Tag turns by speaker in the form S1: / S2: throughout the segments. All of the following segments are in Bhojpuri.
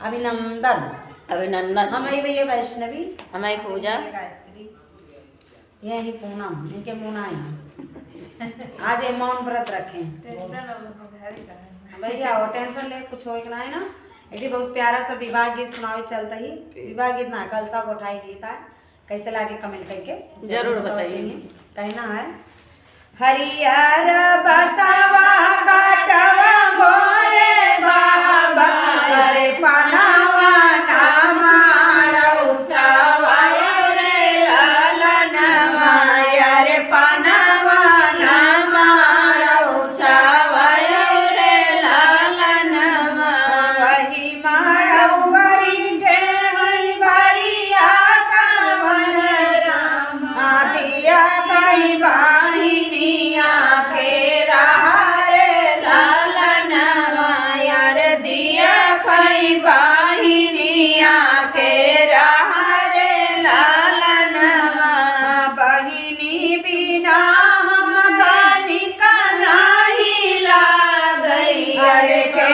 S1: अभिनंदन।
S2: अभिनंदन।
S1: हमारी भैया वैष्णवी,
S2: हमारी पूजा,
S1: यही पूनम, इनके मुना है। आज ये मौन व्रत रखें भैया, और टेंशन ले कुछ हो ना है ना। ये बहुत प्यारा सा विवाह गीत सुनावे चलता ही। विवाह गीत ना कलसा गोठाई गीत है, कैसे लागे कमेंट करके
S2: जरूर बताइए।
S1: कहना है हरियर बसवा काटवा मोरे बाबा, अरे पनावा नामा रउचावा रे लालनवा, अरे पनावा नामा रउचावा रे लालनवा, वही मारऊ वही के हई भैया कवन राम, दिया कई बाहिनिया के रहा रे लालनवा, यार दिया कई बाहिनिया के रहा रे लालनवा, बहिनी बिना हम गानिक नाही लागई, अरे के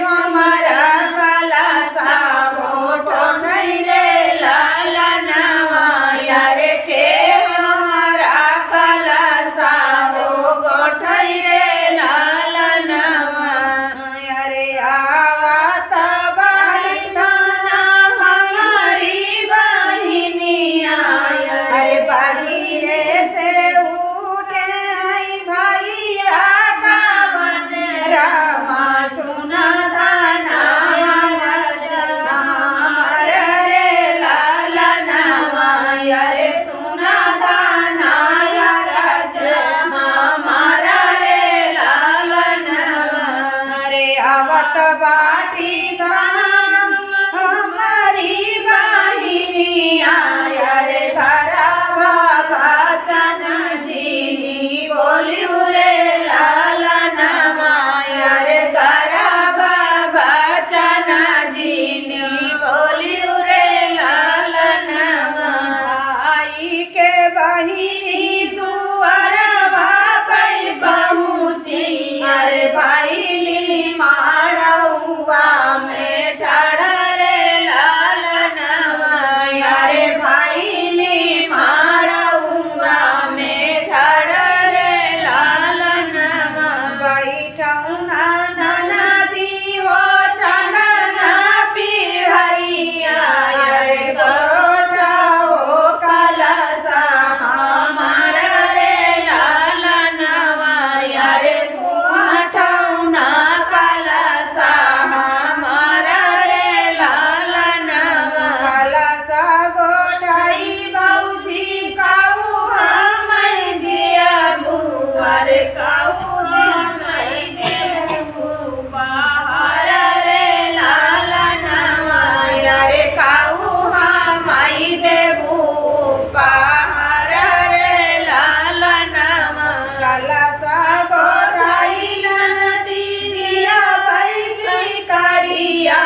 S1: हमारा कला साबो ठोकई रे लालनवा, यार के हमारा कला साबो गोठई रे लालनवा, अरे आवत बारी दाना हमारी बहिनिया, अरे बाहिरे से उठे आई भैया कवन रामा, सुना दाना हमर रे लालनवा, अरे सुना दाना हमारा रे लालनवा, अरे आवत बाटी दाना हमारी बहिनिया, अरे घरवा भाचन जीनी बोलियो रे लालनवा, अरे घरवा भाचन जीनी बोलियो रे लालनवा, आई के बहिनी दुआरवा पे पहुँची, अरे भाईली मारौआ में ठाड़ रे लालनवा, अरे भाईली मारौआ में ठाड़ रे लालनवा, बैठौना नदी हो चढ़ना पिढ़ैया, अरे गोठा हो कलसा हमार रे लालनवा, अरे गोठौना कलसा हमार रे लालनवा, कलसा गोठाई बौझी काऊ हमै दिया बुआर, काऊ हमै देबू बाहर रे लालनवा, अरे काऊ हमै देबू बाहर रे लालनवा, कलसा गोठाई नदी दिया बैसी कड़िया,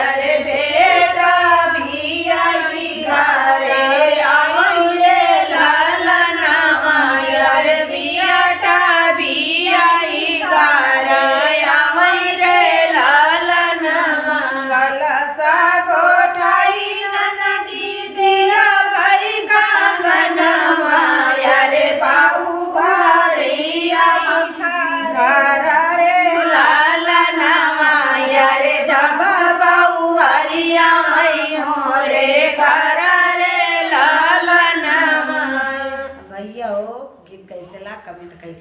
S1: अरे बेटा भी आई घरे आई रे लालनवा, अरे बेटा भी आई घरे आई रे लालनवा, कलसा गोठाई नदी दिया भाई कंगनवा, अरे बाऊ भारी आई घर रे लालनवा, अरे जब बाऊ हरिया मई हो रे घर रे लालनवा। भैया हो गीत कैसे ला कमेंट करके